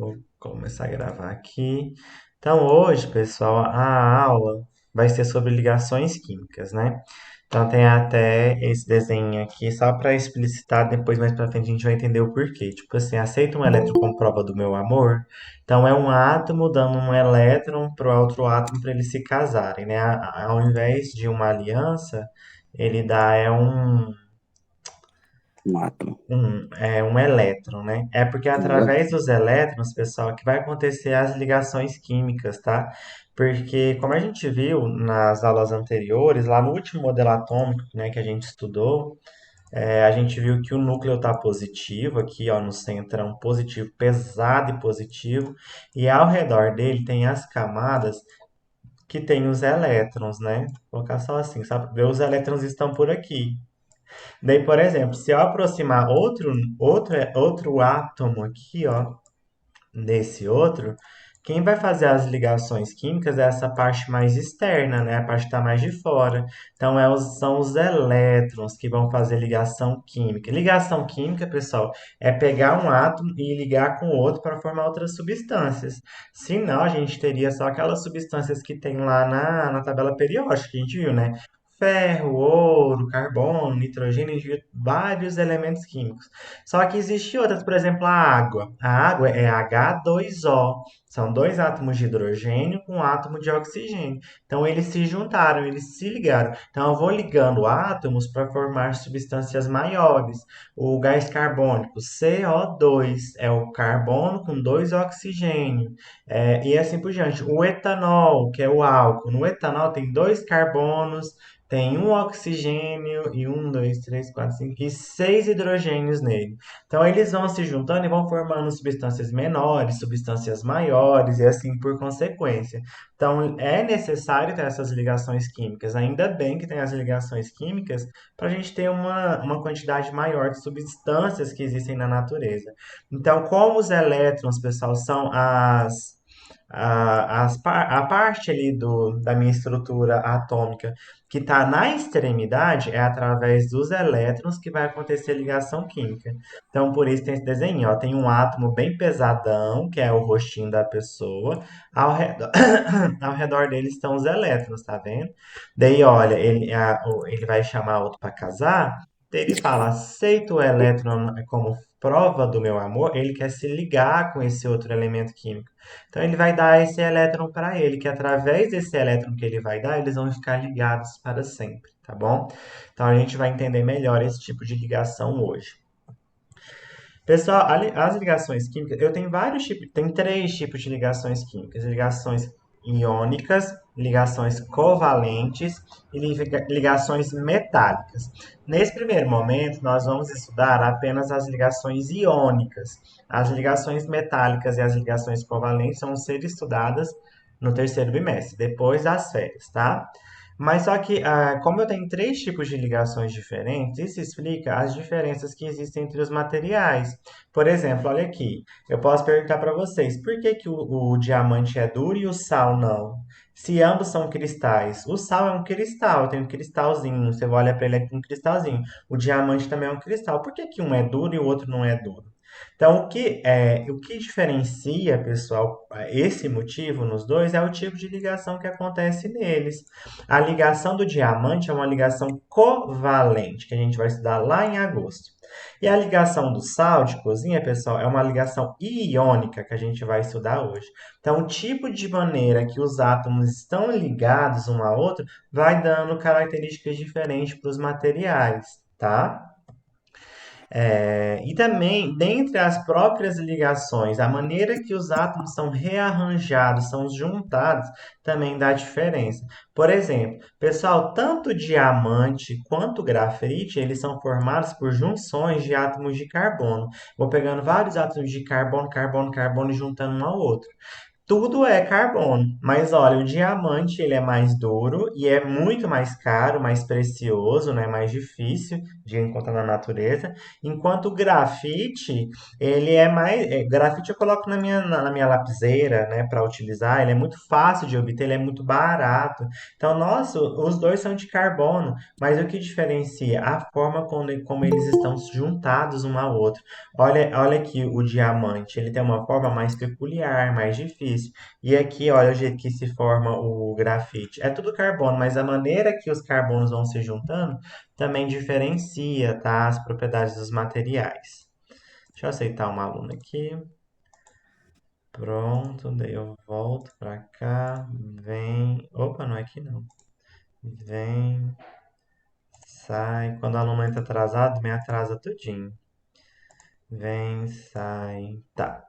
Vou começar a gravar aqui. Então, hoje, pessoal, a aula vai ser sobre ligações químicas, né? Então, tem até esse desenho aqui, só para explicitar, depois mais para frente a gente vai entender o porquê. Tipo assim, aceita um elétron como prova do meu amor? Então, é um átomo dando um elétron para o outro átomo para eles se casarem, né? Ao invés de uma aliança, ele dá Um átomo. um elétron, né? É porque Aham. através dos elétrons, pessoal, que vai acontecer as ligações químicas, tá? Porque, como a gente viu nas aulas anteriores, lá no último modelo atômico, né, que a gente estudou, a gente viu que o núcleo está positivo, aqui, ó, no centrão positivo, pesado e positivo, e ao redor dele tem as camadas que tem os elétrons, né? Vou colocar só assim, sabe? Ver os elétrons estão por aqui. Daí, por exemplo, se eu aproximar outro átomo aqui, ó, desse outro, quem vai fazer as ligações químicas é essa parte mais externa, né? A parte que está mais de fora. Então, são os elétrons que vão fazer ligação química. Ligação química, pessoal, é pegar um átomo e ligar com o outro para formar outras substâncias. Senão, a gente teria só aquelas substâncias que tem lá na tabela periódica, que a gente viu, né? Ferro, ouro, carbono, nitrogênio, vários elementos químicos. Só que existem outras, por exemplo, a água. A água é H2O. São dois átomos de hidrogênio com um átomo de oxigênio. Então eles se juntaram, eles se ligaram. Então eu vou ligando átomos para formar substâncias maiores. O gás carbônico, CO2, é o carbono com dois oxigênios. E assim por diante. O etanol, que é o álcool. No etanol tem dois carbonos, tem um oxigênio e um, dois, três, quatro, cinco e seis hidrogênios nele. Então eles vão se juntando e vão formando substâncias menores, substâncias maiores e assim por consequência. Então é necessário ter essas ligações químicas. Ainda bem que tem as ligações químicas para a gente ter uma quantidade maior de substâncias que existem na natureza. Então, como os elétrons, pessoal, são a parte ali da minha estrutura atômica que está na extremidade é através dos elétrons que vai acontecer ligação química. Então, por isso tem esse desenho, ó, tem um átomo bem pesadão, que é o rostinho da pessoa, ao redor, ao redor dele estão os elétrons, tá vendo? Daí, olha, ele vai chamar outro para casar, daí ele fala, aceito o elétron como prova do meu amor, ele quer se ligar com esse outro elemento químico. Então ele vai dar esse elétron para ele, que através desse elétron que ele vai dar, eles vão ficar ligados para sempre, tá bom? Então a gente vai entender melhor esse tipo de ligação hoje. Pessoal, as ligações químicas, eu tenho vários tipos, tem três tipos de ligações químicas: ligações iônicas, ligações covalentes e ligações metálicas. Nesse primeiro momento, nós vamos estudar apenas as ligações iônicas. As ligações metálicas e as ligações covalentes vão ser estudadas no terceiro bimestre, depois das férias, tá? Mas só que, como eu tenho três tipos de ligações diferentes, isso explica as diferenças que existem entre os materiais. Por exemplo, olha aqui, eu posso perguntar para vocês, por que que o diamante é duro e o sal não? Se ambos são cristais, o sal é um cristal, tem um cristalzinho, você olha para ele aqui um cristalzinho. O diamante também é um cristal. Por que que um é duro e o outro não é duro? Então, o que diferencia, pessoal, esse motivo nos dois é o tipo de ligação que acontece neles. A ligação do diamante é uma ligação covalente, que a gente vai estudar lá em agosto. E a ligação do sal de cozinha, pessoal, é uma ligação iônica que a gente vai estudar hoje. Então, o tipo de maneira que os átomos estão ligados um ao outro vai dando características diferentes para os materiais, tá? E também, dentre as próprias ligações, a maneira que os átomos são rearranjados, são juntados, também dá diferença. Por exemplo, pessoal, tanto diamante quanto grafite, eles são formados por junções de átomos de carbono. Vou pegando vários átomos de carbono, carbono, carbono e juntando um ao outro. Tudo é carbono, mas olha, o diamante ele é mais duro e é muito mais caro, mais precioso, né? Mais difícil de encontrar na natureza, enquanto o grafite ele é mais, grafite eu coloco na minha lapiseira, né, para utilizar. Ele é muito fácil de obter, ele é muito barato. Então, nossa, os dois são de carbono, mas o que diferencia a forma como eles estão juntados um ao outro. Olha aqui o diamante, ele tem uma forma mais peculiar, mais difícil. E aqui, olha o jeito que se forma o grafite. É tudo carbono, mas a maneira que os carbonos vão se juntando também diferencia, tá? As propriedades dos materiais. Deixa eu aceitar uma aluna aqui. Pronto, daí eu volto pra cá. Vem. Opa, não é aqui não. Vem, sai. Quando o aluno entra atrasado, me atrasa tudinho. Vem, sai. Tá.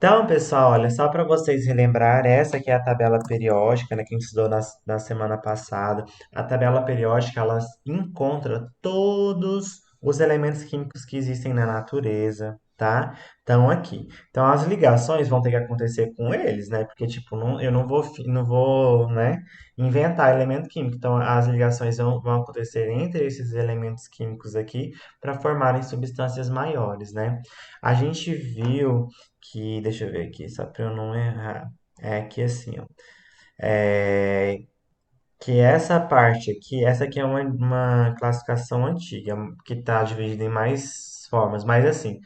Então, pessoal, olha, só para vocês relembrarem, essa aqui é a tabela periódica, né, que a gente estudou na semana passada. A tabela periódica, ela encontra todos os elementos químicos que existem na natureza, tá? Estão aqui. Então, as ligações vão ter que acontecer com eles, né? Porque, tipo, eu não vou, né, inventar elemento químico. Então, as ligações vão acontecer entre esses elementos químicos aqui para formarem substâncias maiores, né? A gente viu que, deixa eu ver aqui, só para eu não errar. É que assim, ó, é, que essa parte aqui, essa aqui é uma classificação antiga, que está dividida em mais formas, mas assim,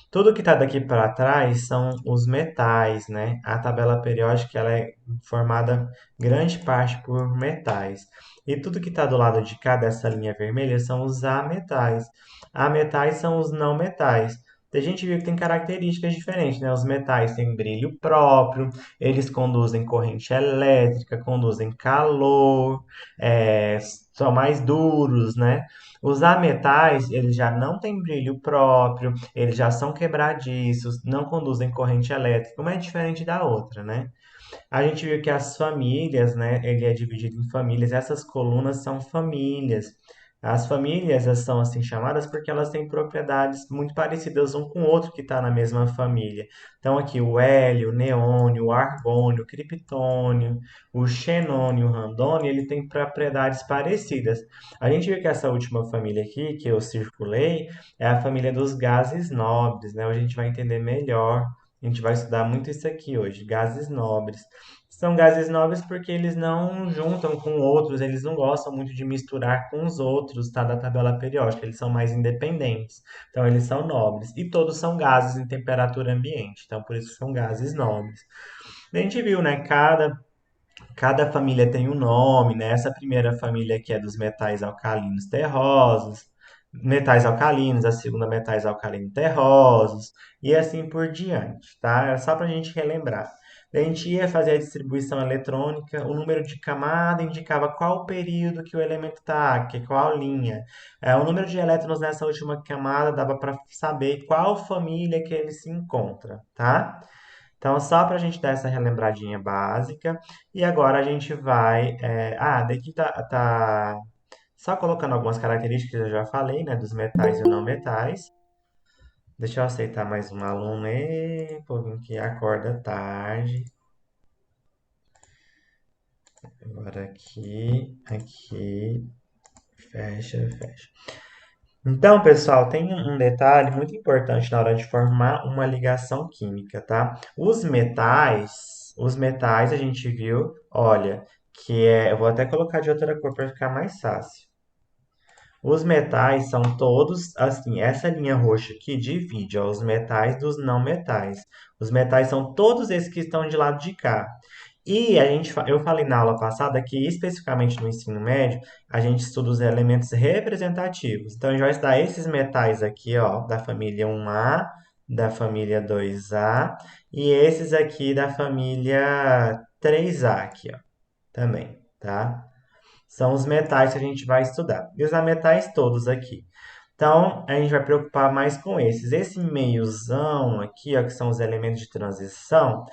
tudo que está daqui para trás são os metais, né? A tabela periódica ela é formada grande parte por metais. E tudo que está do lado de cá dessa linha vermelha são os ametais. Ametais são os não metais. A gente viu que tem características diferentes, né? Os metais têm brilho próprio, eles conduzem corrente elétrica, conduzem calor, são mais duros, né? Os ametais, eles já não têm brilho próprio, eles já são quebradiços, não conduzem corrente elétrica, uma é diferente da outra, né? A gente viu que as famílias, né? Ele é dividido em famílias, essas colunas são famílias. As famílias elas são assim chamadas porque elas têm propriedades muito parecidas um com o outro que está na mesma família. Então aqui o hélio, o neônio, o argônio, o criptônio, o xenônio, o randônio, ele tem propriedades parecidas. A gente viu que essa última família aqui que eu circulei é a família dos gases nobres, né? Hoje a gente vai entender melhor. A gente vai estudar muito isso aqui hoje, gases nobres. São gases nobres porque eles não juntam com outros, eles não gostam muito de misturar com os outros, tá? Da tabela periódica, eles são mais independentes. Então, eles são nobres. E todos são gases em temperatura ambiente, então por isso são gases nobres. A gente viu, né? Cada família tem um nome, né? Essa primeira família aqui é dos metais alcalinos terrosos, metais alcalinos, a segunda metais alcalinos terrosos, e assim por diante, tá? É só para a gente relembrar. A gente ia fazer a distribuição eletrônica, o número de camada indicava qual período que o elemento está, que qual linha. O número de elétrons nessa última camada dava para saber qual família que ele se encontra, tá? Então, só para a gente dar essa relembradinha básica. E agora a gente vai. Daqui tá só colocando algumas características que eu já falei, né? Dos metais e não metais. Deixa eu aceitar mais um aluno. E, povinho que acorda tarde. Agora aqui. Fecha, fecha. Então, pessoal, tem um detalhe muito importante na hora de formar uma ligação química, tá? Os metais a gente viu, olha, eu vou até colocar de outra cor para ficar mais fácil. Os metais são todos assim, essa linha roxa aqui divide, ó, os metais dos não metais. Os metais são todos esses que estão de lado de cá. E eu falei na aula passada que especificamente no ensino médio, a gente estuda os elementos representativos. Então, a gente vai estudar esses metais aqui, ó, da família 1A, da família 2A, e esses aqui da família 3A aqui, ó, também, tá? São os metais que a gente vai estudar. E os ametais todos aqui. Então, a gente vai preocupar mais com esses. Esse meiozão aqui, ó, que são os elementos de transição,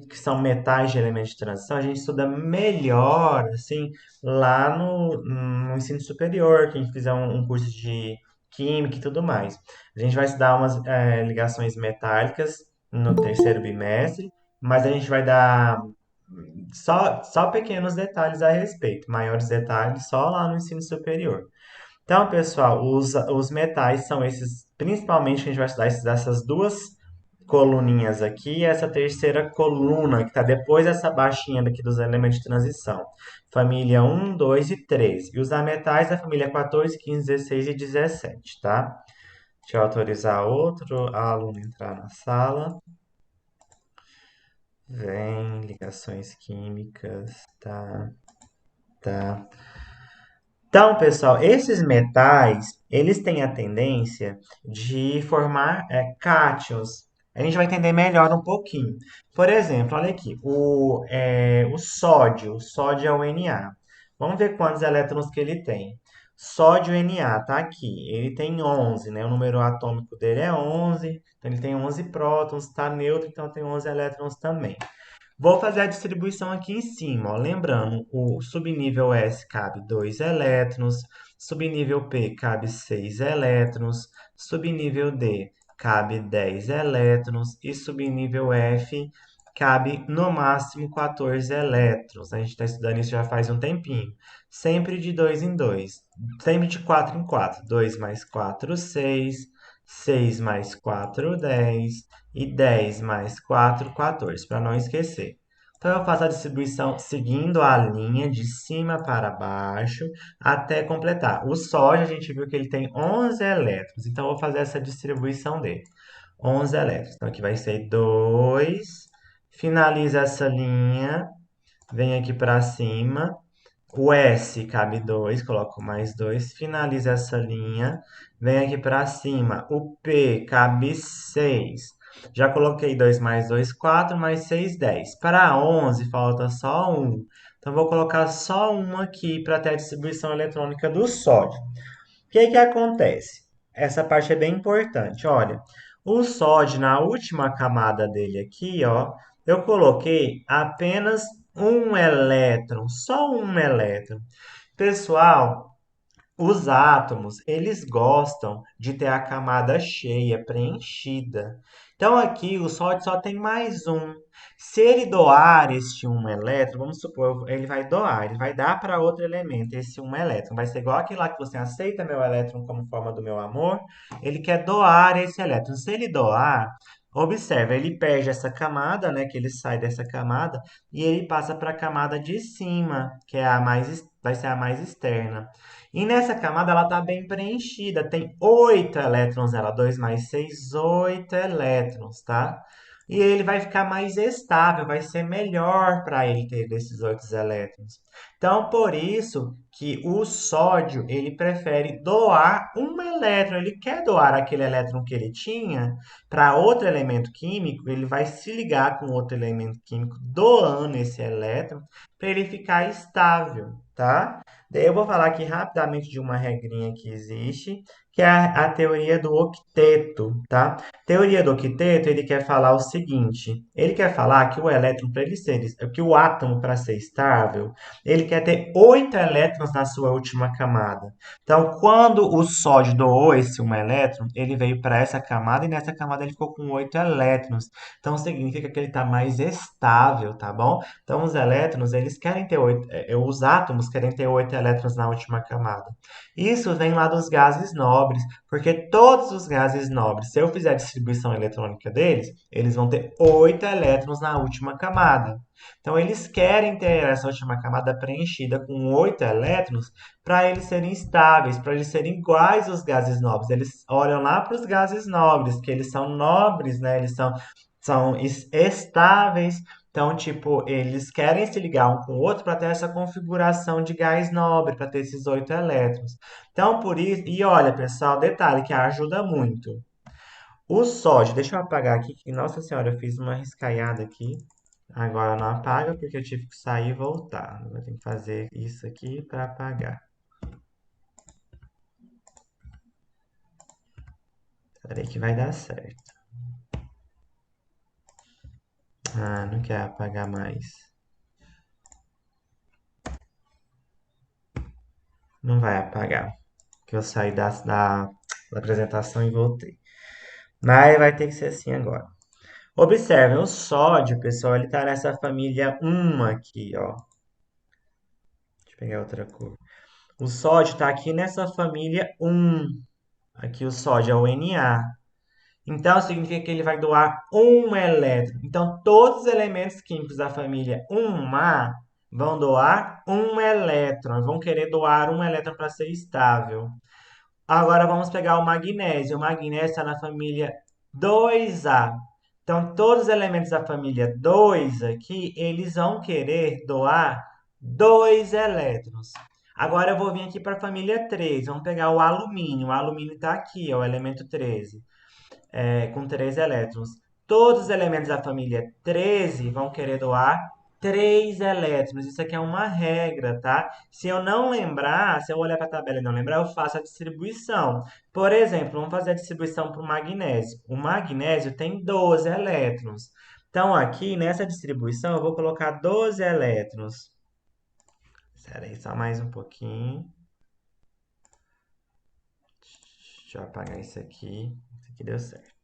que são metais de elementos de transição, a gente estuda melhor, assim, lá no ensino superior, quem fizer um curso de química e tudo mais. A gente vai estudar umas ligações metálicas no terceiro bimestre mas a gente vai dar só pequenos detalhes a respeito, maiores detalhes só lá no ensino superior. Então, pessoal, os metais são esses, principalmente a gente vai estudar essas duas coluninhas aqui e essa terceira coluna que está depois dessa baixinha daqui dos elementos de transição. Família um, 2 e 3. E os ametais da família 14, 15, 16 e 17, tá? Deixa eu autorizar outro aluno entrar na sala. Vem, ligações químicas, tá, tá. Então, pessoal, esses metais, eles têm a tendência de formar cátions. A gente vai entender melhor um pouquinho. Por exemplo, olha aqui, o sódio é o Na. Vamos ver quantos elétrons que ele tem. Sódio Na, tá aqui. Ele tem 11, né? O número atômico dele é 11, então ele tem 11 prótons, está neutro, então tem 11 elétrons também. Vou fazer a distribuição aqui em cima, ó. Lembrando, o subnível S cabe 2 elétrons, subnível P cabe 6 elétrons, subnível D cabe 10 elétrons e subnível F cabe no máximo 14 elétrons. A gente está estudando isso já faz um tempinho. Sempre de 2 em 2, sempre de 4 em 4. 2 mais 4, 6. 6 mais 4, 10 e 10 mais 4, 14, para não esquecer. Então, eu faço a distribuição seguindo a linha de cima para baixo até completar. O sódio, a gente viu que ele tem 11 elétrons, então eu vou fazer essa distribuição dele. 11 elétrons. Então, aqui vai ser 2. Finaliza essa linha, vem aqui para cima. O S cabe 2, coloco mais 2. Finaliza essa linha, vem aqui para cima. O P cabe 6. Já coloquei 2 mais 2, 4, mais 6, 10. Para 11, falta só um. Então, vou colocar só um aqui para ter a distribuição eletrônica do sódio. O que que acontece? Essa parte é bem importante. Olha, o sódio, na última camada dele aqui, ó, eu coloquei apenas um elétron, só um elétron. Pessoal, os átomos, eles gostam de ter a camada cheia, preenchida. Então aqui o sódio só tem mais um. Se ele doar este um elétron, vamos supor, ele vai doar, ele vai dar para outro elemento esse um elétron. Vai ser igual aquele lá que você aceita meu elétron como forma do meu amor. Ele quer doar esse elétron. Se ele doar, observa, ele perde essa camada, né? Que ele sai dessa camada e ele passa para a camada de cima, que é a mais, vai ser a mais externa. E nessa camada ela está bem preenchida, tem 8 elétrons ela, 2 mais 6, 8 elétrons, tá? E ele vai ficar mais estável, vai ser melhor para ele ter esses 8 elétrons. Então, por isso que o sódio, ele prefere doar um elétron, ele quer doar aquele elétron que ele tinha para outro elemento químico, ele vai se ligar com outro elemento químico doando esse elétron para ele ficar estável, tá? Daí eu vou falar aqui rapidamente de uma regrinha que existe, que é a teoria do octeto, tá? Teoria do octeto, ele quer falar o seguinte, ele quer falar que o elétron para ele ser, que o átomo para ser estável, ele quer ter 8 elétrons na sua última camada. Então, quando o sódio doou esse um elétron, ele veio para essa camada e nessa camada ele ficou com 8 elétrons. Então, significa que ele está mais estável, tá bom? Então, os elétrons, eles querem ter 8, os átomos querem ter 8 elétrons na última camada. Isso vem lá dos gases nobres, porque todos os gases nobres, se eu fizer a distribuição eletrônica deles, eles vão ter 8 elétrons na última camada. Então, eles querem ter essa última camada preenchida com 8 elétrons para eles serem estáveis, para eles serem iguais aos gases nobres. Eles olham lá para os gases nobres, que eles são nobres, né? Eles são estáveis. Então, tipo, eles querem se ligar um com o outro para ter essa configuração de gás nobre, para ter esses 8 elétrons. Então, por isso. E olha, pessoal, detalhe que ajuda muito. O sódio, deixa eu apagar aqui, que, nossa senhora, eu fiz uma riscaiada aqui. Agora não apaga, porque eu tive que sair e voltar. Eu tenho que fazer isso aqui para apagar. Peraí que vai dar certo. Ah, não quer apagar mais. Não vai apagar. Que eu saí da apresentação e voltei. Mas vai ter que ser assim agora. Observem, o sódio, pessoal, ele tá nessa família 1 aqui, ó. Deixa eu pegar outra cor. O sódio está aqui nessa família 1. Aqui o sódio é o Na. Então, significa que ele vai doar um elétron. Então, todos os elementos químicos da família 1A vão doar um elétron. Vão querer doar um elétron para ser estável. Agora vamos pegar o magnésio. O magnésio está na família 2A. Então, todos os elementos da família 2 aqui, eles vão querer doar dois elétrons. Agora eu vou vir aqui para a família 3. Vamos pegar o alumínio. O alumínio está aqui, ó, o elemento 13 com 3 elétrons. Todos os elementos da família 13 vão querer doar 3 elétrons. Isso aqui é uma regra, tá? Se eu não lembrar, se eu olhar para a tabela e não lembrar, eu faço a distribuição. Por exemplo, vamos fazer a distribuição para o magnésio. O magnésio tem 12 elétrons. Então, aqui nessa distribuição, eu vou colocar 12 elétrons. Espera aí, só mais um pouquinho. Deixa eu apagar isso aqui. Isso aqui deu certo.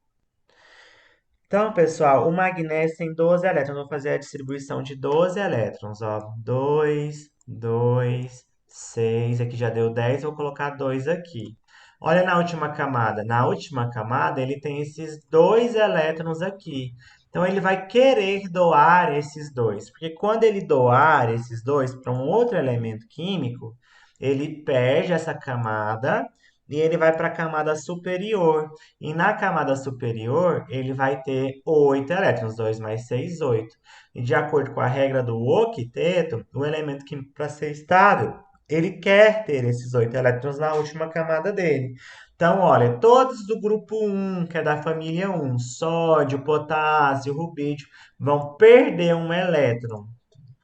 Então, pessoal, o magnésio tem 12 elétrons. Vou fazer a distribuição de 12 elétrons. Ó. 2, 2, 6. Aqui já deu 10. Vou colocar 2 aqui. Olha na última camada. Na última camada, ele tem esses 2 elétrons aqui. Então, ele vai querer doar esses dois. Porque quando ele doar esses dois para um outro elemento químico, ele perde essa camada e ele vai para a camada superior. E na camada superior, ele vai ter 8 elétrons, 2 mais 6, 8. E de acordo com a regra do octeto, o elemento químico para ser estável, ele quer ter esses 8 elétrons na última camada dele. Então, olha, todos do grupo 1, que é da família 1, sódio, potássio, rubídio, vão perder um elétron.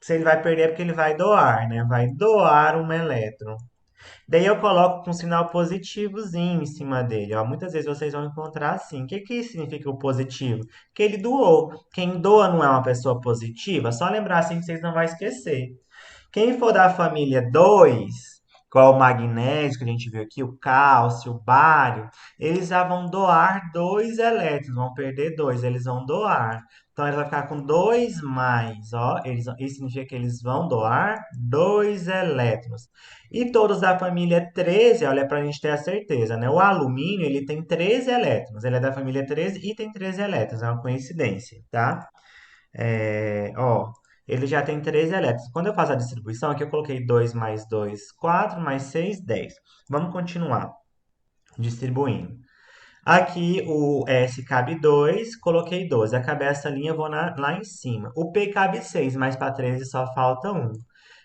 Se ele vai perder é porque ele vai doar, né? Vai doar um elétron. Daí eu coloco com um sinal positivozinho em cima dele. Ó. Muitas vezes vocês vão encontrar assim. O que, que significa o positivo? Que ele doou. Quem doa não é uma pessoa positiva? Só lembrar assim que vocês não vão esquecer. Quem for da família 2, qual o magnésio que a gente viu aqui, o cálcio, o bário, eles já vão doar 2 elétrons, vão perder 2, eles vão doar. Então, ele vai ficar com 2 mais, ó, isso significa que eles vão doar 2 elétrons. E todos da família 13, olha para a gente ter a certeza, né? O alumínio, ele tem 13 elétrons, ele é da família 13 e tem 13 elétrons, é uma coincidência, tá? Ó, ele já tem 13 elétrons. Quando eu faço a distribuição, aqui eu coloquei 2 mais 2, 4 mais 6, 10. Vamos continuar distribuindo. Aqui o S cabe 2, coloquei 12. Acabei essa linha, eu vou lá em cima. O P cabe 6, mas para 13 só falta 1.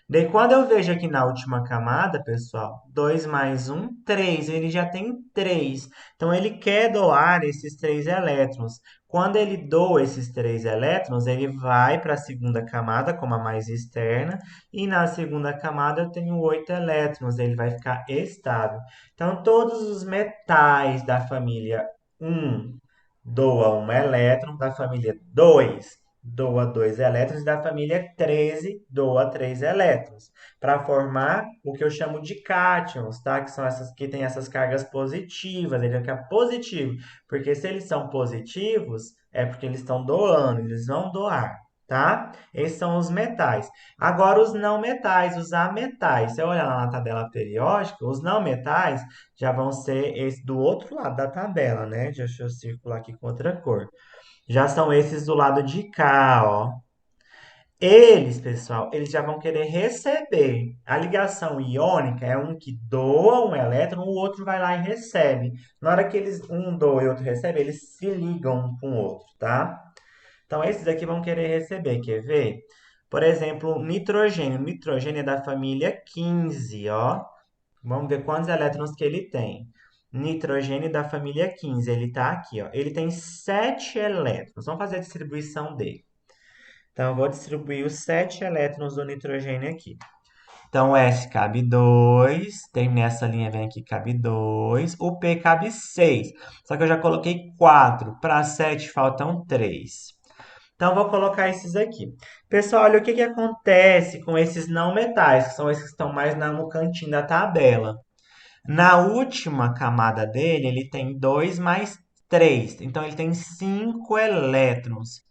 Daí, quando eu vejo aqui na última camada, pessoal, 2 mais 1, 3. Ele já tem 3. Então, ele quer doar esses 3 elétrons. Quando ele doa esses 3 elétrons, ele vai para a segunda camada, como a mais externa. E na segunda camada, eu tenho 8 elétrons. Ele vai ficar estável. Então, todos os metais da família 1 doam um elétron, da família 2 doa 2 elétrons e da família 13 doa 3 elétrons, para formar o que eu chamo de cátions, tá? Que são essas que têm essas cargas positivas, ele vai ficar positivo, porque se eles são positivos, é porque eles estão doando, eles vão doar, tá? Esses são os metais. Agora os não metais, os ametais. Se eu olhar lá na tabela periódica, os não metais já vão ser esse do outro lado da tabela, né? Deixa eu circular aqui com outra cor. Já são esses do lado de cá, ó. Eles, pessoal, eles já vão querer receber. A ligação iônica é um que doa um elétron, o outro vai lá e recebe. Na hora que eles um doa e o outro recebe, eles se ligam um com o outro, tá? Então esses aqui vão querer receber, quer ver? Por exemplo, nitrogênio. Nitrogênio é da família 15, ó. Vamos ver quantos elétrons que ele tem. Nitrogênio da família 15, ele está aqui, ó. Ele tem 7 elétrons. Vamos fazer a distribuição dele. Então, eu vou distribuir os 7 elétrons do nitrogênio aqui. Então, o S cabe 2. Terminei essa linha, vem aqui, cabe 2. O P cabe 6. Só que eu já coloquei 4. Para 7 faltam 3. Então, vou colocar esses aqui. Pessoal, olha o que acontece com esses não metais, que são esses que estão mais no cantinho da tabela. Na última camada dele, ele tem 2 mais 3. Então ele tem 5 elétrons.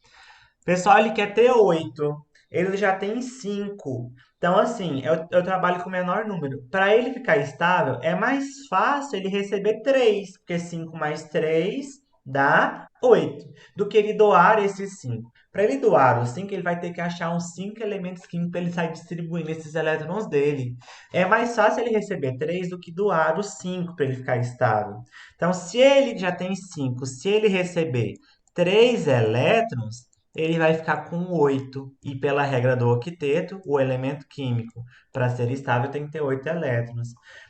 Pessoal, ele quer ter 8. Ele já tem 5. Então, assim, eu trabalho com o menor número. Para ele ficar estável, é mais fácil ele receber 3, porque 5 mais 3 dá 8, do que ele doar esses 5. Para ele doar os 5, ele vai ter que achar uns 5 elementos químicos para ele sair distribuindo esses elétrons dele. É mais fácil ele receber 3 do que doar os 5 para ele ficar estável. Então, se ele já tem 5, se ele receber 3 elétrons, ele vai ficar com 8. E pela regra do octeto, o elemento químico, para ser estável, tem que ter 8 elétrons.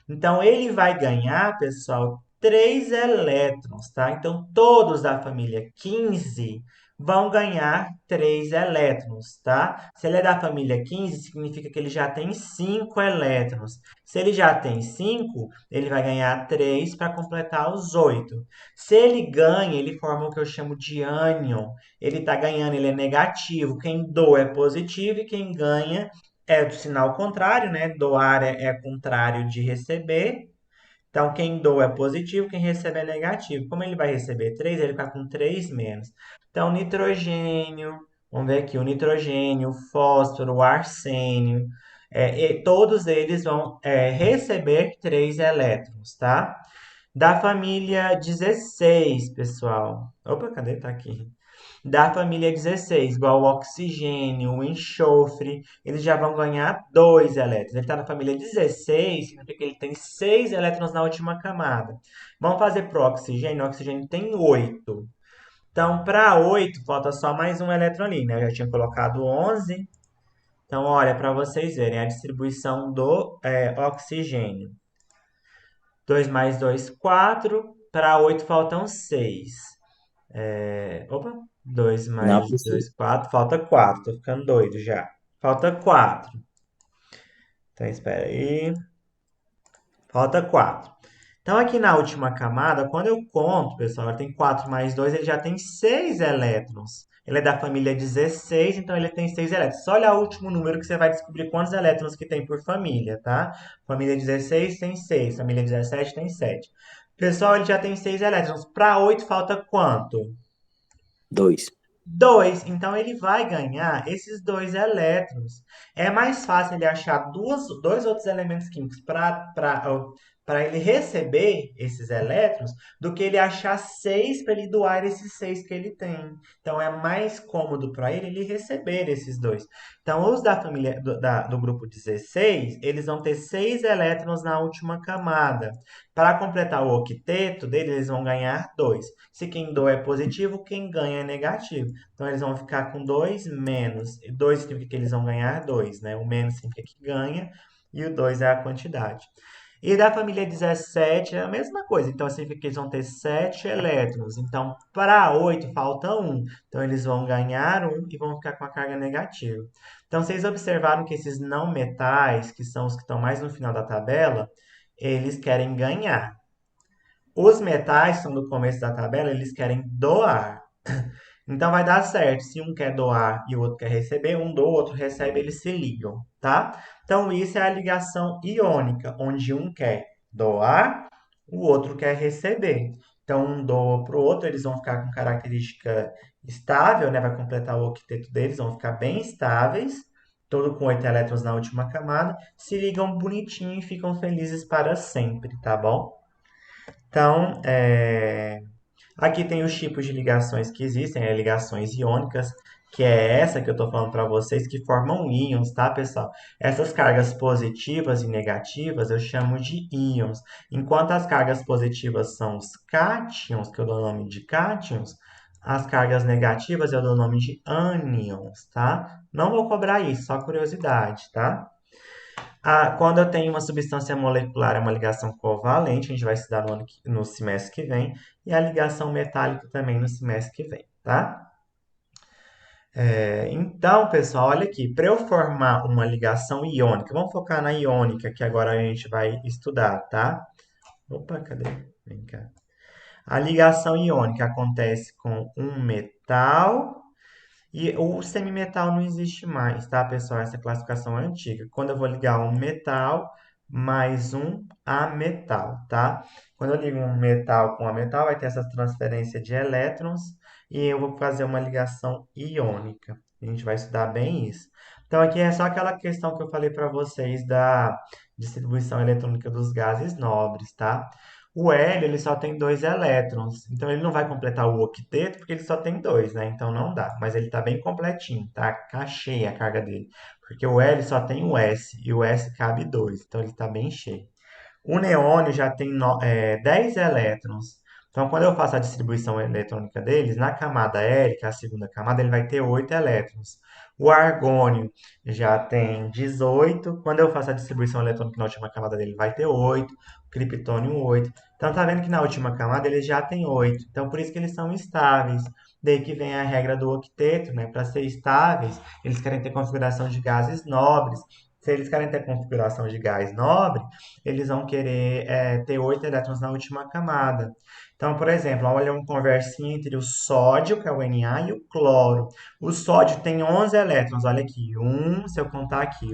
Então, ele vai ganhar, pessoal, 3 elétrons, tá? Então, todos da família 15 vão ganhar 3 elétrons, tá? Se ele é da família 15, significa que ele já tem 5 elétrons. Se ele já tem 5, ele vai ganhar 3 para completar os 8. Se ele ganha, ele forma o que eu chamo de ânion. Ele está ganhando, ele é negativo. Quem doa é positivo e quem ganha é do sinal contrário, né? Doar é contrário de receber. Então, quem doa é positivo, quem recebe é negativo. Como ele vai receber 3, ele fica com 3 menos. Então, nitrogênio, vamos ver aqui, o nitrogênio, o fósforo, o arsênio, todos eles vão receber 3 elétrons, tá? Da família 16, pessoal. Opa, cadê? Tá aqui. Da família 16, igual o oxigênio, o enxofre, eles já vão ganhar 2 elétrons. Ele está na família 16, significa que ele tem 6 elétrons na última camada. Vamos fazer para o oxigênio tem 8. Então, para 8, falta só mais um elétron ali, né? Eu já tinha colocado 11. Então, olha, para vocês verem a distribuição do oxigênio. 2 mais 2, 4. Para 8 faltam 6. Opa, 2 Não, mais professor. 2, 4. Falta 4. Tô ficando doido já. Falta 4. Então, espera aí. Falta 4. Então, aqui na última camada, quando eu conto, pessoal, ele tem 4 mais 2, ele já tem 6 elétrons. Ele é da família 16, então ele tem 6 elétrons. Só olhar o último número que você vai descobrir quantos elétrons que tem por família, tá? Família 16 tem 6, família 17 tem 7. Pessoal, ele já tem 6 elétrons. Para 8 falta quanto? 2. 2, então ele vai ganhar esses 2 elétrons. É mais fácil ele achar dois outros elementos químicos para ele receber esses elétrons do que ele achar 6 para ele doar esses 6 que ele tem. Então é mais cômodo para ele receber esses dois. Então os da família do grupo 16, eles vão ter 6 elétrons na última camada. Para completar o octeto deles, eles vão ganhar 2. Se quem doa é positivo, quem ganha é negativo. Então eles vão ficar com 2 menos. 2 significa que eles vão ganhar 2, né? O menos significa que ganha e o 2 é a quantidade. E da família 17 é a mesma coisa. Então significa que eles vão ter 7 elétrons. Então para 8 falta um. Então eles vão ganhar um e vão ficar com a carga negativa. Então vocês observaram que esses não metais, que são os que estão mais no final da tabela, eles querem ganhar. Os metais, que são do começo da tabela, eles querem doar. Então vai dar certo. Se um quer doar e o outro quer receber, um doa, o outro recebe, eles se ligam, tá? Então isso é a ligação iônica, onde um quer doar, o outro quer receber. Então um doa para o outro, eles vão ficar com característica estável, né? Vai completar o octeto deles, vão ficar bem estáveis, todo com 8 elétrons na última camada, se ligam bonitinho e ficam felizes para sempre, tá bom? Então, aqui tem os tipos de ligações que existem, ligações iônicas, que é essa que eu estou falando para vocês, que formam íons, tá, pessoal? Essas cargas positivas e negativas eu chamo de íons, enquanto as cargas positivas são os cátions, que eu dou o nome de cátions, as cargas negativas eu dou o nome de ânions, tá? Não vou cobrar isso, só curiosidade, tá? Quando eu tenho uma substância molecular, é uma ligação covalente, a gente vai estudar no semestre que vem, e a ligação metálica também no semestre que vem, tá? Então, pessoal, olha aqui, para eu formar uma ligação iônica, vamos focar na iônica, que agora a gente vai estudar, tá? Opa, cadê? Vem cá. A ligação iônica acontece com um metal e o semimetal não existe mais, tá, pessoal? Essa classificação é antiga. Quando eu vou ligar um metal, mais um ametal, tá? Quando eu ligo um metal com ametal, vai ter essa transferência de elétrons e eu vou fazer uma ligação iônica. A gente vai estudar bem isso. Então, aqui é só aquela questão que eu falei para vocês da distribuição eletrônica dos gases nobres, tá? O hélio, ele só tem dois elétrons, então ele não vai completar o octeto porque ele só tem dois, né? Então não dá, mas ele tá bem completinho, tá cheia a carga dele. Porque o L só tem o S e o S cabe dois, então ele está bem cheio. O neônio já tem 10 elétrons. Então, quando eu faço a distribuição eletrônica deles, na camada L, que é a segunda camada, ele vai ter 8 elétrons. O argônio já tem 18. Quando eu faço a distribuição eletrônica na última camada dele, vai ter 8. O criptônio 8. Então, tá vendo que na última camada ele já tem 8. Então, por isso que eles são estáveis. Daí que vem a regra do octeto, né? Para ser estáveis, eles querem ter configuração de gases nobres. Se eles querem ter configuração de gás nobre, eles vão querer ter 8 elétrons na última camada. Então, por exemplo, olha um conversinho entre o sódio, que é o Na, e o cloro. O sódio tem 11 elétrons, olha aqui. Se eu contar aqui,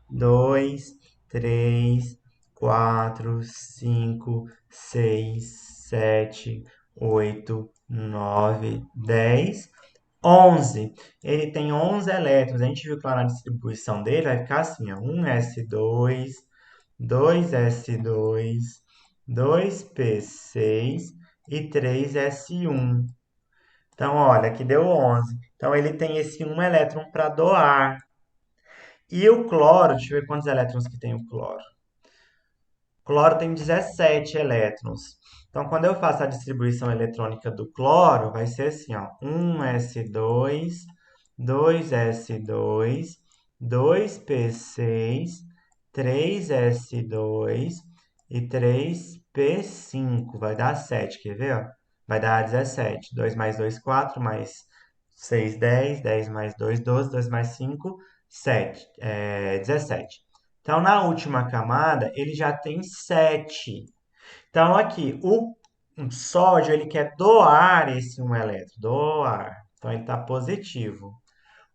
2, 3, 4, 5, 6, 7, 8, 9, 10, 11. Ele tem 11 elétrons. A gente viu que lá na distribuição dele vai ficar assim, ó, 1s2, 2s2, 2p6 e 3s1. Então, olha, aqui deu 11. Então, ele tem esse um elétron para doar. E o cloro, deixa eu ver quantos elétrons que tem o cloro. O cloro tem 17 elétrons. Então, quando eu faço a distribuição eletrônica do cloro, vai ser assim, ó, 1s2, 2s2, 2p6, 3s2 e 3p5. Vai dar 7, quer ver? Ó? Vai dar 17. 2 mais 2, 4, mais 6, 10, 10 mais 2, 12, 2 mais 5, 7, 17. Então, na última camada, ele já tem 7. Então, aqui, o sódio, ele quer doar esse um elétron. Doar. Então, ele está positivo.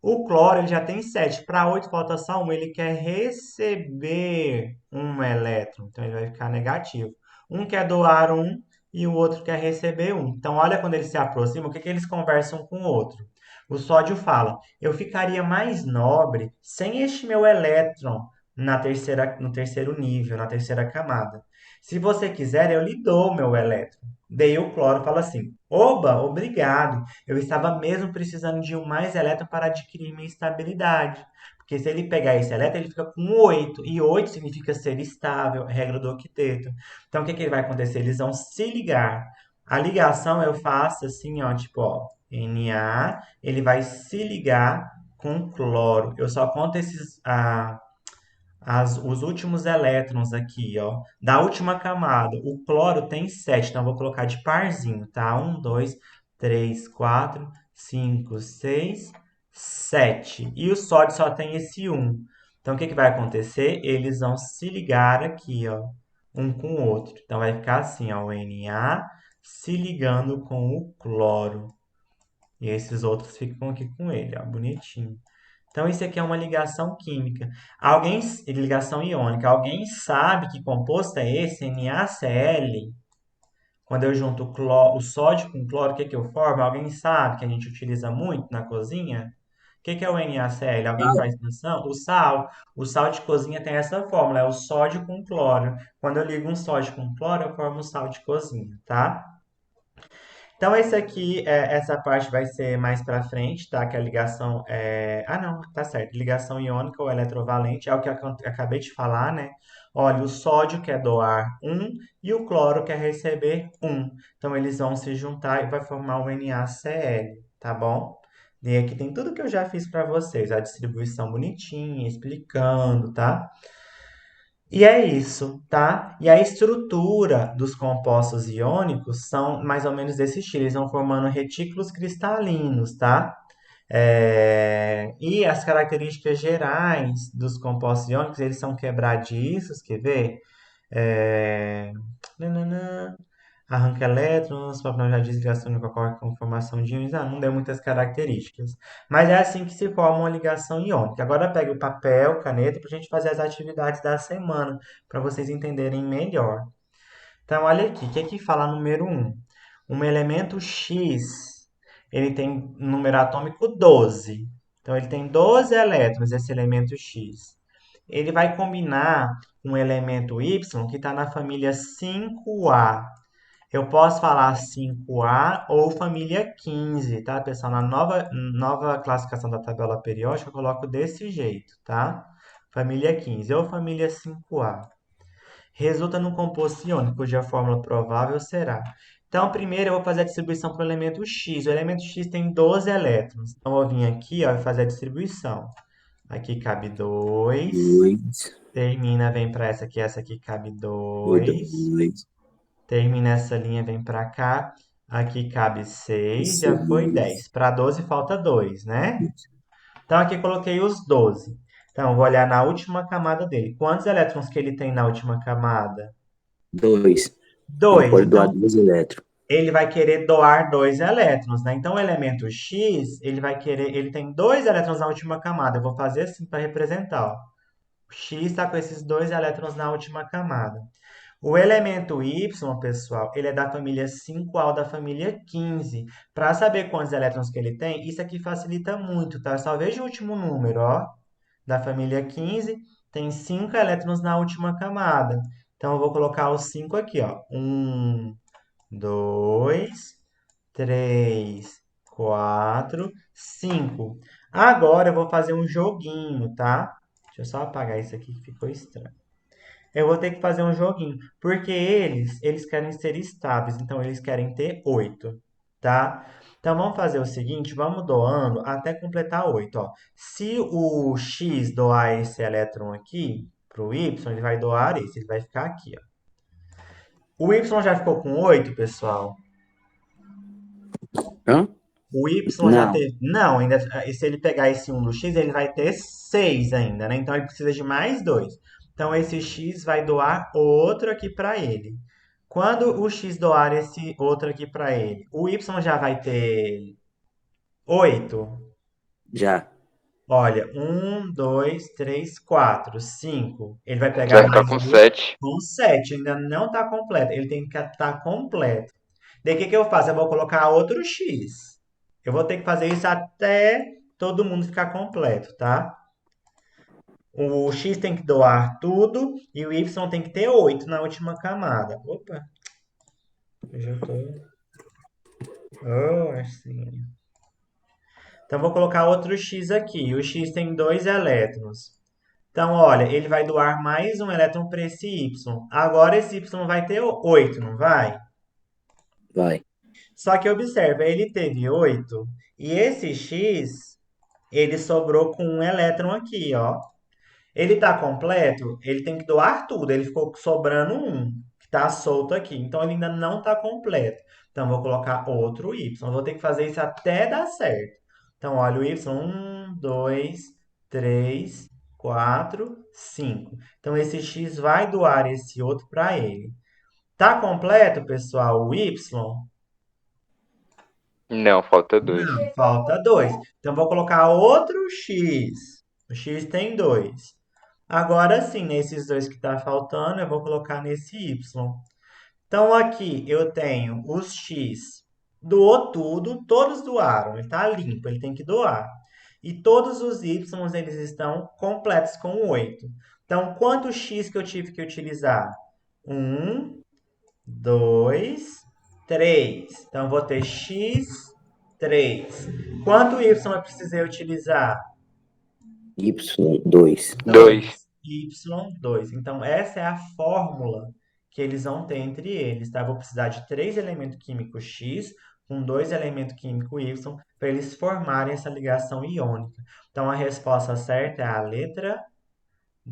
O cloro, ele já tem 7. Para 8 falta só 1. Ele quer receber um elétron. Então, ele vai ficar negativo. Um quer doar um e o outro quer receber um. Então, olha quando eles se aproximam, o que, que eles conversam com o outro. O sódio fala, eu ficaria mais nobre sem este meu elétron no terceiro nível, na terceira camada. Se você quiser, eu lhe dou o meu elétron. Daí o cloro fala assim, oba, obrigado. Eu estava mesmo precisando de um mais elétron para adquirir minha estabilidade. Porque se ele pegar esse elétron, ele fica com 8. E 8 significa ser estável, regra do octeto. Então, o que, que vai acontecer? Eles vão se ligar. A ligação eu faço assim, ó, tipo, ó, Na, ele vai se ligar com cloro. Eu só conto os últimos elétrons aqui, ó, da última camada. O cloro tem 7, então eu vou colocar de parzinho, tá? 2, 3, 4, 5, 6, 7. E o sódio só tem esse um. Então, o que que vai acontecer? Eles vão se ligar aqui, ó, um com o outro. Então, vai ficar assim, ó, o Na se ligando com o cloro. E esses outros ficam aqui com ele, ó, bonitinho. Então, isso aqui é uma ligação química. Ligação iônica. Alguém sabe que composto é esse, NaCl? Quando eu junto o sódio com cloro, o que que eu formo? Alguém sabe que a gente utiliza muito na cozinha? O que que é o NaCl? Alguém Ah, faz noção? O sal. O sal de cozinha tem essa fórmula, é o sódio com cloro. Quando eu ligo um sódio com cloro, eu formo o sal de cozinha, tá? Então, esse aqui, essa parte vai ser mais para frente, tá? Que a ligação é... Ah, não, tá certo. Ligação iônica ou eletrovalente é o que eu acabei de falar, né? Olha, o sódio quer doar um e o cloro quer receber um. Então, eles vão se juntar e vai formar o NaCl, tá bom? E aqui tem tudo que eu já fiz para vocês, a distribuição bonitinha, explicando, tá? E é isso, tá? E a estrutura dos compostos iônicos são mais ou menos desse estilo. Eles vão formando retículos cristalinos, tá? E as características gerais dos compostos iônicos, eles são quebradiços, quer ver? É... nananã. Arranca elétrons, papel já diz ligação que ocorre com formação de íons. Ah, não deu muitas características. Mas é assim que se forma uma ligação iônica. Agora pegue o papel, caneta, para a gente fazer as atividades da semana, para vocês entenderem melhor. Então, olha aqui, o que é que fala número um? Um elemento X, ele tem um número atômico 12. Então, ele tem 12 elétrons, esse elemento X. Ele vai combinar um elemento Y que está na família 5A. Eu posso falar 5A ou família 15, tá, pessoal? Na nova classificação da tabela periódica, eu coloco desse jeito, tá? Família 15 ou família 5A. Resulta num composto iônico, cuja fórmula provável será. Então, primeiro eu vou fazer a distribuição para o elemento X. O elemento X tem 12 elétrons. Então, eu vou vir aqui ó, e fazer a distribuição. Aqui cabe 2. 2, Termina, vem para essa aqui cabe foi 2. 2, Termina essa linha, vem para cá. Aqui cabe 6, já foi 10. 6, Para 12 falta 2, né? Então aqui coloquei os 12. Então vou olhar na última camada dele. Quantos elétrons que ele tem na última camada? 2. Ele 2. pode doar Então 2 elétrons. ele vai querer doar 2 elétrons, né? Então o elemento X, ele tem 2 elétrons na última camada. Eu vou fazer assim para representar, ó. O X está com esses 2 elétrons na última camada. O elemento Y, pessoal, ele é da família 5A ou da família 15. Para saber quantos elétrons que ele tem, isso aqui facilita muito, tá? Só veja o último número, ó. Da família 15, tem 5 elétrons na última camada. Então, eu vou colocar os 5 aqui, ó. 1, 2, 3, 4, 5. Agora eu vou fazer um joguinho, tá? Deixa eu só apagar isso aqui que ficou estranho. Eu vou ter que fazer um joguinho, porque eles querem ser estáveis, então eles querem ter 8, tá? Então vamos fazer o seguinte, vamos doando até completar 8, ó. Se o X doar esse elétron aqui pro Y, ele vai doar esse, ele vai ficar aqui, ó. O Y já ficou com 8, pessoal? Hã? O Y já Não, teve. Não, ainda. Se ele pegar esse um do X, ele vai ter 6 ainda, né? Então ele precisa de mais 2. Então esse X vai doar outro aqui para ele. Quando o X doar esse outro aqui para ele, o Y já vai ter 8. já. Olha, um, 2, 3, 4, 5. Ele vai Vai pegar ficar mais com um 7. com 7. Ainda não está completo. Ele tem que estar completo. Daí o que eu faço? Eu vou colocar outro X. Eu vou ter que fazer isso até todo mundo ficar completo, tá? O X tem que doar tudo e o Y tem que ter 8 na última camada. Opa, eu já tô. Oh, assim. Então vou colocar outro X aqui. O X tem 2 elétrons. Então, olha, ele vai doar mais um elétron para esse Y. Agora esse Y vai ter 8, não vai? Vai. Só que observa, ele teve 8 e esse X, ele sobrou com um elétron aqui, ó. Ele está completo, ele tem que doar tudo. Ele ficou sobrando um, que está solto aqui. Então ele ainda não está completo. Então vou colocar outro Y. Vou ter que fazer isso até dar certo. Então olha o Y, 1, 2, 3, 4, 5. Então esse X vai doar esse outro para ele. Tá completo, pessoal, o Y? Não, falta 2. Não, falta 2. Então vou colocar outro X. O X tem 2. Agora sim, nesses dois que está faltando, eu vou colocar nesse Y. Então aqui eu tenho os X. Doou tudo, todos doaram. Ele está limpo, ele tem que doar. E todos os Y eles estão completos com 8. Então quantos X que eu tive que utilizar? Um, 2, 3. Então vou ter X, 3. Quanto Y eu precisei utilizar? Y2. 2. 2. Y2. Então, essa é a fórmula que eles vão ter entre eles, tá? Eu vou precisar de 3 elementos químicos X com 2 elementos químicos Y para eles formarem essa ligação iônica. Então, a resposta certa é a letra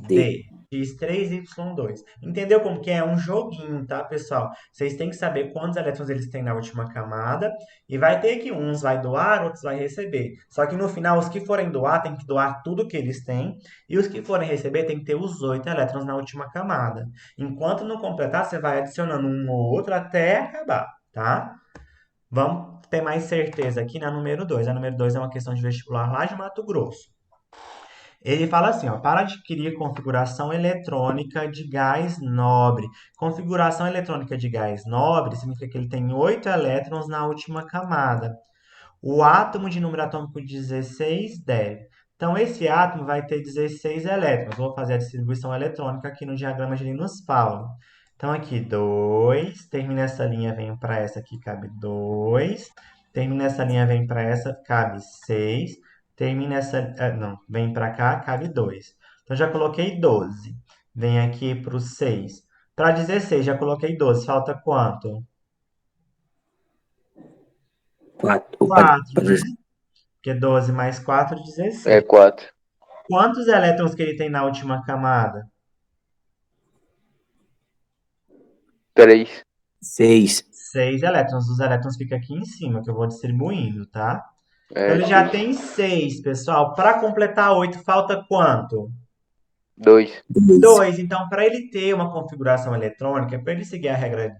D. D. X3, Y2. Entendeu como que é um joguinho, tá, pessoal? Vocês têm que saber quantos elétrons eles têm na última camada. E vai ter que uns vai doar, outros vai receber. Só que no final, os que forem doar, tem que doar tudo que eles têm. E os que forem receber, tem que ter os 8 elétrons na última camada. Enquanto não completar, você vai adicionando um ou outro até acabar, tá? Vamos ter mais certeza aqui na número 2. A número 2 é uma questão de vestibular lá de Mato Grosso. Ele fala assim, ó, para adquirir configuração eletrônica de gás nobre. Configuração eletrônica de gás nobre significa que ele tem 8 elétrons na última camada. O átomo de número atômico 16 deve. Então, esse átomo vai ter 16 elétrons. Vou fazer a distribuição eletrônica aqui no diagrama de Linus-Pauling. Então, aqui, 2. Termina essa linha, vem para essa aqui, cabe 2. Termina essa linha, vem para essa, cabe 6. Termina essa... não, vem para cá, cabe 2. Então, já coloquei 12. Vem aqui para o 6. Para 16, já coloquei 12. Falta quanto? 4. Opa, 4, né? pode dizer. Porque 12 mais 4, É 16. 4. Quantos elétrons que ele tem na última camada? 3. 6. 6 elétrons. Os elétrons ficam aqui em cima, que eu vou distribuindo, tá? Então É ele já 6. tem 6, pessoal. Para completar 8, falta quanto? 2. 2. 2. Então, para ele ter uma configuração eletrônica, para ele seguir a regra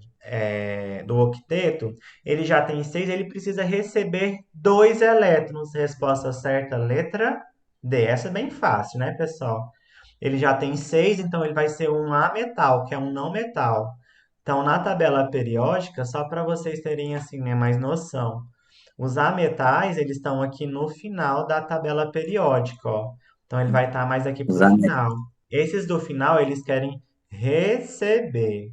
do octeto, ele já tem 6, ele precisa receber 2 elétrons. Resposta certa, letra D. Essa é bem fácil, né, pessoal? Ele já tem 6, então ele vai ser um ametal, que é um não metal. Então, na tabela periódica, só para vocês terem assim, né, mais noção, os ametais, eles estão aqui no final da tabela periódica, ó. Então, ele vai estar mais aqui para o Usando. final. Esses do final, eles querem receber.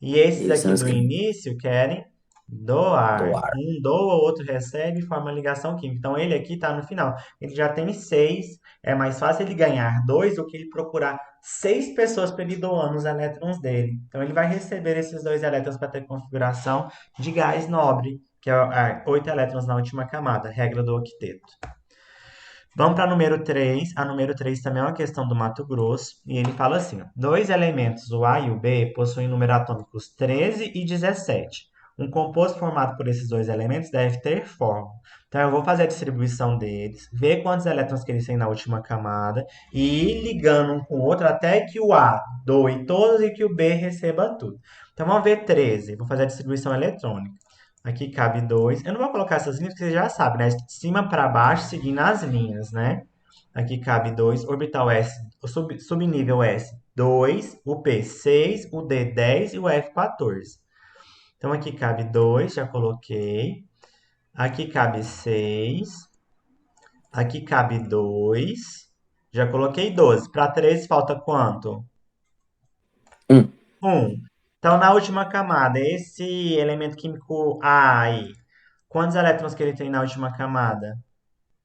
E esses Eles são aqui os do que início querem doar. doaram. Um doa, o outro recebe e forma ligação química. Então, ele aqui está no final. Ele já tem 6. É mais fácil ele ganhar 2 do que ele procurar 6 pessoas para ele doando os elétrons dele. Então, ele vai receber esses 2 elétrons para ter configuração de gás nobre, que é 8 elétrons na última camada, regra do octeto. Vamos para a número 3. A número 3 também é uma questão do Mato Grosso. E ele fala assim: ó, dois elementos, o A e o B, possuem número atômicos 13 e 17. Um composto formado por esses dois elementos deve ter fórmula. Então, eu vou fazer a distribuição deles, ver quantos elétrons que eles têm na última camada e ir ligando um com o outro até que o A doe todos e que o B receba tudo. Então, vamos ver 13. Vou fazer a distribuição eletrônica. Aqui cabe 2. Eu não vou colocar essas linhas porque você já sabe, né? De cima para baixo, seguindo as linhas, né? Aqui cabe 2. Orbital S, o subnível S, 2. O P, 6. O D, 10. E o F, 14. Então, aqui cabe 2, já coloquei. Aqui cabe 6. Aqui cabe 2. Já coloquei 12. Para 13 falta quanto? 1. 1. Então, na última camada, esse elemento químico A aí, quantos elétrons que ele tem na última camada?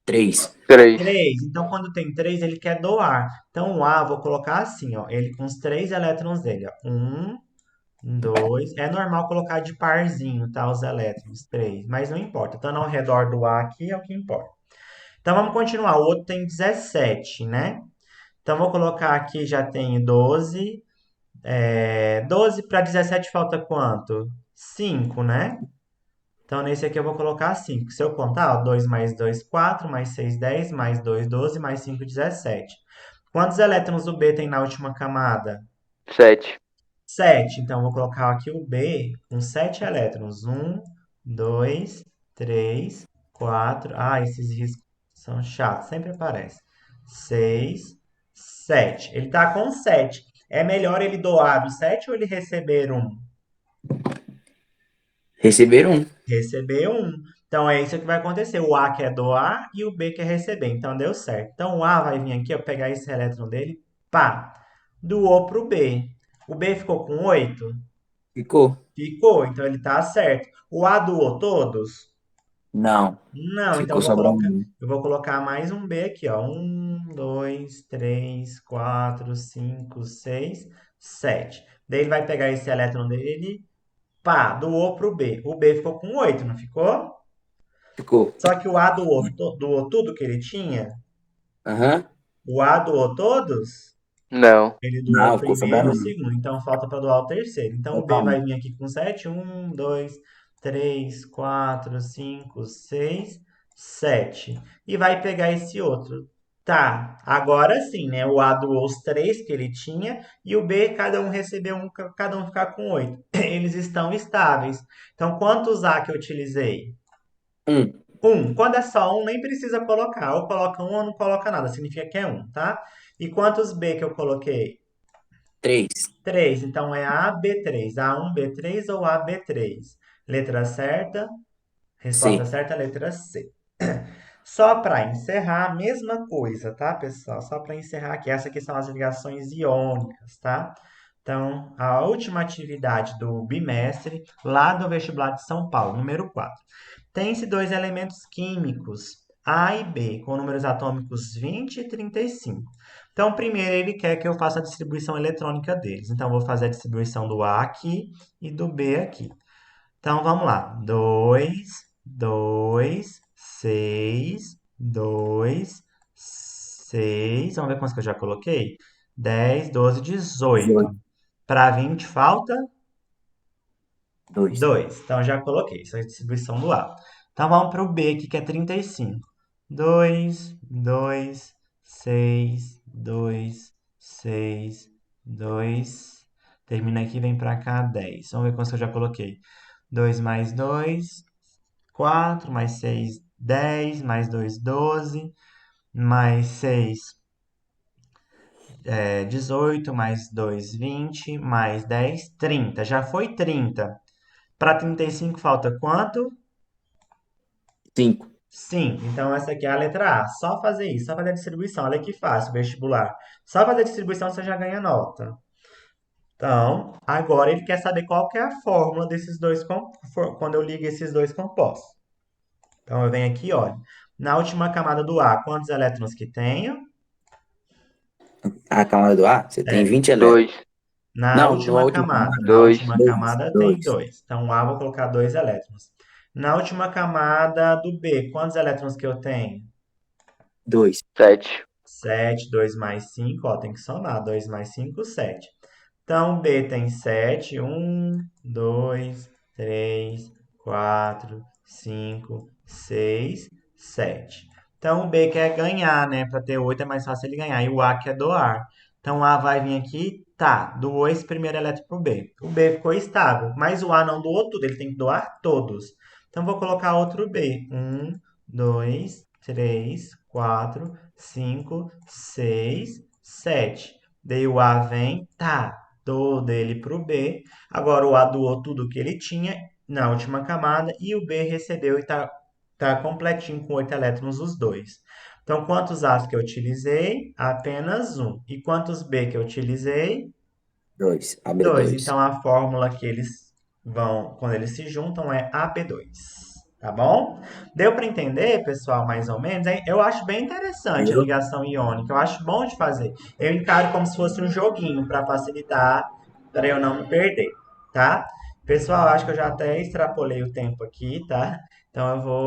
3. 3. 3. Então, quando tem 3, ele quer doar. Então, o A, vou colocar assim, ó. Ele com os 3 elétrons dele, ó. 1, 2. É normal colocar de parzinho, tá? Os elétrons, 3. Mas não importa. Estando ao redor do A aqui é o que importa. Então, vamos continuar. O outro tem 17, né? Então, vou colocar aqui, já tem 12. 12 para 17 falta quanto? 5, né? Então, nesse aqui eu vou colocar 5. Se eu contar, ó, 2 mais 2, 4, mais 6, 10, mais 2, 12, mais 5, 17. Quantos elétrons o B tem na última camada? 7. 7. Então, eu vou colocar aqui o B com 7 elétrons. 1, 2, 3, 4. Ah, esses riscos são chatos, sempre aparece. 6, 7. Ele está com 7. É melhor ele doar o 7 ou ele receber um? Receberam 1. Receber um. Então é isso que vai acontecer. O A quer doar e o B quer receber. Então deu certo. Então o A vai vir aqui, eu pegar esse elétron dele, pá, doou para o B. O B ficou com 8. Ficou? Ficou, então ele tá certo. O A doou todos? Não. Não, então Ficou sobrando 1. eu vou colocar mais um B aqui, ó. 1, 2, 3, 4, 5, 6, 7. Daí ele vai pegar esse elétron dele, pá, doou pro B. O B ficou com 8, não ficou? Ficou. Só que o A doou tudo que ele tinha. Aham. O A doou todos? Não. Ele doou o Não, ficou primeiro e sobrando o um. segundo, então falta para doar o terceiro. Então o B vai Totalmente. vir aqui com 7, 2, 3, 4, 5, 6, 7. E vai pegar esse outro. Tá, agora sim, né? O A doou os 3 que ele tinha e o B, cada um recebeu um, cada um ficar com 8. Eles estão estáveis. Então, quantos A que eu utilizei? Um, Um. Quando é só um, nem precisa colocar. Ou coloca um ou não coloca nada. Significa que é um, tá? E quantos B que eu coloquei? três. 3. Então é AB3. A1B3 ou AB3? Letra certa. Resposta C. certa, letra C. Só para encerrar, mesma coisa, tá, pessoal? Só para encerrar aqui, essas aqui são as ligações iônicas, tá? Então, a última atividade do bimestre, lá do vestibular de São Paulo, número 4. Tem-se dois elementos químicos, A e B, com números atômicos 20 e 35. Então, primeiro ele quer que eu faça a distribuição eletrônica deles. Então, eu vou fazer a distribuição do A aqui e do B aqui. Então, vamos lá. 2, 2, 6, 2, 6. Vamos ver quantos que eu já coloquei? 10, 12, 18. 18. Para 20 falta 2. 2. Então, já coloquei. Isso é a distribuição do A. Então, vamos para o B aqui, que é 35. 2, 2, 6, 2, 6, 2. Termina aqui, vem para cá, 10. Vamos ver quantos que eu já coloquei. 2 mais 2, 4, mais 6, 10, mais 2, 12, mais 6, 18, mais 2, 20, mais 10, 30. Já foi 30. Para 35 falta quanto? 5. 5. Então essa aqui é a letra A. Só fazer isso, só fazer a distribuição. Olha que fácil, vestibular. Só fazer a distribuição você já ganha nota. Então, agora ele quer saber qual que é a fórmula desses dois quando eu ligo esses dois compostos. Então eu venho aqui, olha. Na última camada do A, quantos elétrons que tenho? A camada do A, você tem É. 20 elétrons. 2. Não, na última camada. Na 2. última 2. camada tem 2. 2. Então, o A vou colocar 2 elétrons. Na última camada do B, quantos elétrons que eu tenho? 2. 7. 7, 2 mais 5, ó, tem que somar. 2 mais 5, 7. Então, B tem 7, 2, 3, 4, 5, 6, 7. Então, o B quer ganhar, né? Para ter 8 é mais fácil ele ganhar. E o A quer doar. Então, o A vai vir aqui, tá, doou esse primeiro elétron pro B. O B ficou estável, mas o A não doou tudo, ele tem que doar todos. Então, vou colocar outro B. 2, 3, 4, 5, 6, 7. Daí o A vem, tá, todo ele para o B. Agora o A doou tudo que ele tinha na última camada e o B recebeu e tá completinho com 8 elétrons os dois. Então, quantos A's que eu utilizei? Apenas um. E quantos B que eu utilizei? 2. ab 2. 2. Então, a fórmula que eles vão, quando eles se juntam, é AB2. Tá bom? Deu para entender, pessoal, mais ou menos? Hein? Eu acho bem interessante a Eu? ligação iônica. Eu acho bom de fazer. Eu encaro como se fosse um joguinho para facilitar, para eu não me perder, tá? Pessoal, acho que eu já até extrapolei o tempo aqui, tá? Então eu vou